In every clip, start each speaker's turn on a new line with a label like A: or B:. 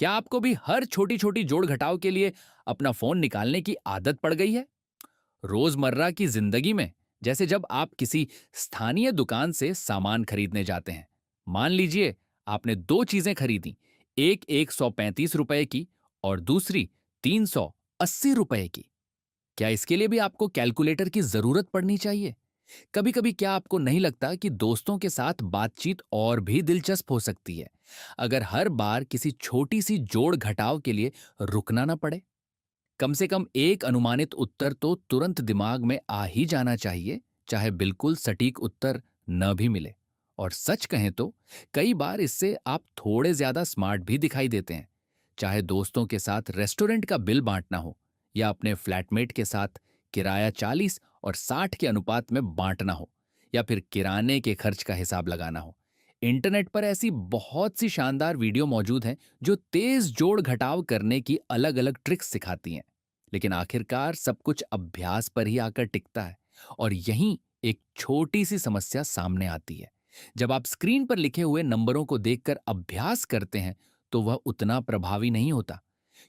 A: क्या आपको भी हर छोटी छोटी जोड़ घटाव के लिए अपना फोन निकालने की आदत पड़ गई है? रोजमर्रा की जिंदगी में, जैसे जब आप किसी स्थानीय दुकान से सामान खरीदने जाते हैं। मान लीजिए आपने दो चीजें खरीदी, एक 135 रुपए की और दूसरी 380 रुपए की। क्या इसके लिए भी आपको कैलकुलेटर की जरूरत पड़नी चाहिए? कभी कभी क्या आपको नहीं लगता कि दोस्तों के साथ बातचीत और भी दिलचस्प हो सकती है अगर हर बार किसी छोटी सी जोड़ घटाव के लिए रुकना ना पड़े? कम से कम एक अनुमानित उत्तर तो तुरंत दिमाग में आ ही जाना चाहिए, चाहे बिल्कुल सटीक उत्तर न भी मिले। और सच कहें तो कई बार इससे आप थोड़े ज्यादा स्मार्ट भी दिखाई देते हैं, चाहे दोस्तों के साथ रेस्टोरेंट का बिल बांटना हो या अपने फ्लैटमेट के साथ किराया 40 और 60 के अनुपात में बांटना हो, या फिर किराने के खर्च का हिसाब लगाना हो। इंटरनेट पर ऐसी बहुत सी शानदार वीडियो मौजूद हैं जो तेज जोड़ घटाव करने की अलग अलग ट्रिक्स सिखाती हैं। लेकिन आखिरकार सब कुछ अभ्यास पर ही आकर टिकता है। और यहीं एक छोटी सी समस्या सामने आती है। जब आप स्क्रीन पर लिखे हुए नंबरों को देखकर अभ्यास करते हैं तो वह उतना प्रभावी नहीं होता,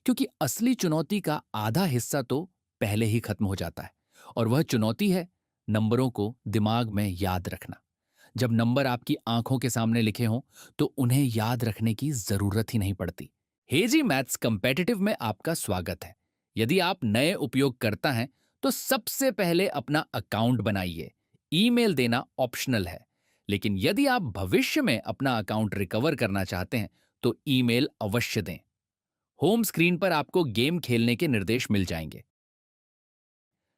A: क्योंकि असली चुनौती का आधा हिस्सा तो पहले ही खत्म हो जाता है। और वह चुनौती है नंबरों को दिमाग में याद रखना। जब नंबर आपकी आंखों के सामने लिखे हों तो उन्हें याद रखने की जरूरत ही नहीं पड़ती। हेजी मैथ्स कम्पेटिटिव में आपका स्वागत है। यदि आप नए उपयोगकर्ता हैं तो सबसे पहले अपना अकाउंट बनाइए। ईमेल देना ऑप्शनल है, लेकिन यदि आप भविष्य में अपना अकाउंट रिकवर करना चाहते हैं तो ईमेल अवश्य दें। होम स्क्रीन पर आपको गेम खेलने के निर्देश मिल जाएंगे।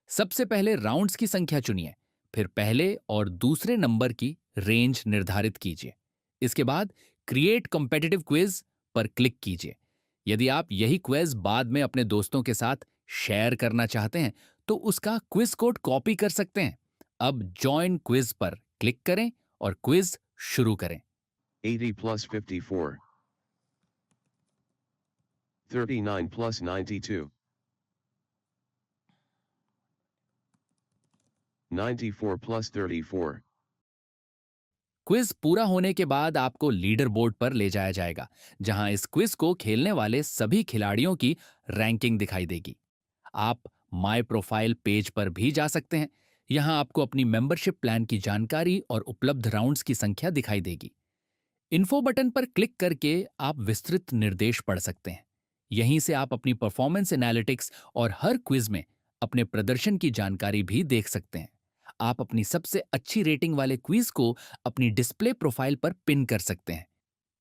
A: सबसे पहले राउंड्स की संख्या चुनिए, फिर पहले और दूसरे नंबर की रेंज निर्धारित कीजिए। इसके बाद क्रिएट कॉम्पिटिटिव क्विज पर क्लिक कीजिए। यदि आप यही क्विज बाद में अपने दोस्तों के साथ शेयर करना चाहते हैं तो उसका क्विज कोड कॉपी कर सकते हैं। अब जॉइन क्विज पर क्लिक करें और क्विज शुरू करें।
B: 80 plus 54. 39 plus 92. 94 plus 34.
A: क्विज पूरा होने के बाद आपको लीडर बोर्ड पर ले जाया जाएगा, जहां इस क्विज को खेलने वाले सभी खिलाड़ियों की रैंकिंग दिखाई देगी। आप माय प्रोफाइल पेज पर भी जा सकते हैं। यहां आपको अपनी मेंबरशिप प्लान की जानकारी और उपलब्ध राउंड्स की संख्या दिखाई देगी। इन्फो बटन पर क्लिक करके आप विस्तृत निर्देश पढ़ सकते हैं। यहीं से आप अपनी परफॉर्मेंस एनालिटिक्स और हर क्विज में अपने प्रदर्शन की जानकारी भी देख सकते हैं। आप अपनी सबसे अच्छी रेटिंग वाले क्विज को अपनी डिस्प्ले प्रोफाइल पर पिन कर सकते हैं।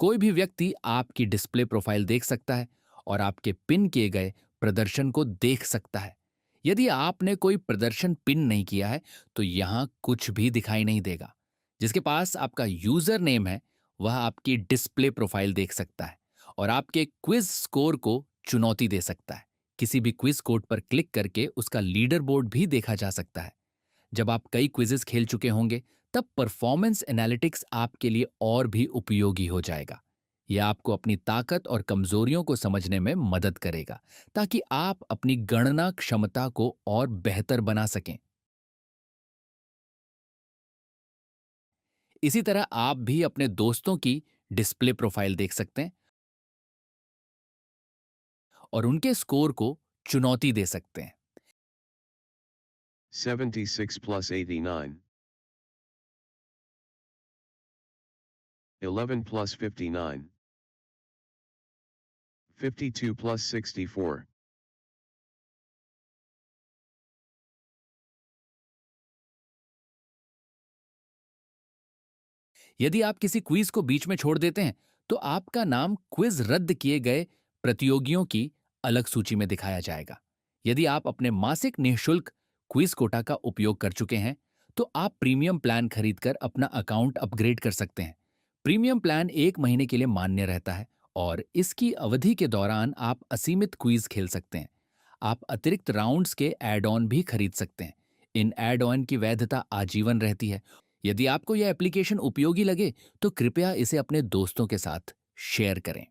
A: कोई भी व्यक्ति आपकी डिस्प्ले प्रोफाइल देख सकता है और आपके पिन किए गए प्रदर्शन को देख सकता है। यदि आपने कोई प्रदर्शन पिन नहीं किया है तो यहां कुछ भी दिखाई नहीं देगा। जिसके पास आपका यूजर नेम है वह आपकी डिस्प्ले प्रोफाइल देख सकता है और आपके क्विज स्कोर को चुनौती दे सकता है। किसी भी क्विज कोड पर क्लिक करके उसका लीडर बोर्ड भी देखा जा सकता है। जब आप कई क्विजेस खेल चुके होंगे तब परफॉर्मेंस एनालिटिक्स आपके लिए और भी उपयोगी हो जाएगा। यह आपको अपनी ताकत और कमजोरियों को समझने में मदद करेगा, ताकि आप अपनी गणना क्षमता को और बेहतर बना सकें। इसी तरह आप भी अपने दोस्तों की डिस्प्ले प्रोफाइल देख सकते हैं और उनके स्कोर को चुनौती दे सकते हैं।
B: 76 plus 89. 11 plus 59. 52 plus 64.
A: यदि आप किसी क्विज को बीच में छोड़ देते हैं तो आपका नाम क्विज रद्द किए गए प्रतियोगियों की अलग सूची में दिखाया जाएगा। यदि आप अपने मासिक निःशुल्क क्विज कोटा का उपयोग कर चुके हैं तो आप प्रीमियम प्लान खरीदकर अपना अकाउंट अपग्रेड कर सकते हैं। प्रीमियम प्लान 1 महीने के लिए मान्य रहता है और इसकी अवधि के दौरान आप असीमित क्विज खेल सकते हैं। आप अतिरिक्त राउंड्स के एड ऑन भी खरीद सकते हैं। इन एड ऑन की वैधता आजीवन रहती है। यदि आपको यह एप्लीकेशन उपयोगी लगे तो कृपया इसे अपने दोस्तों के साथ शेयर करें।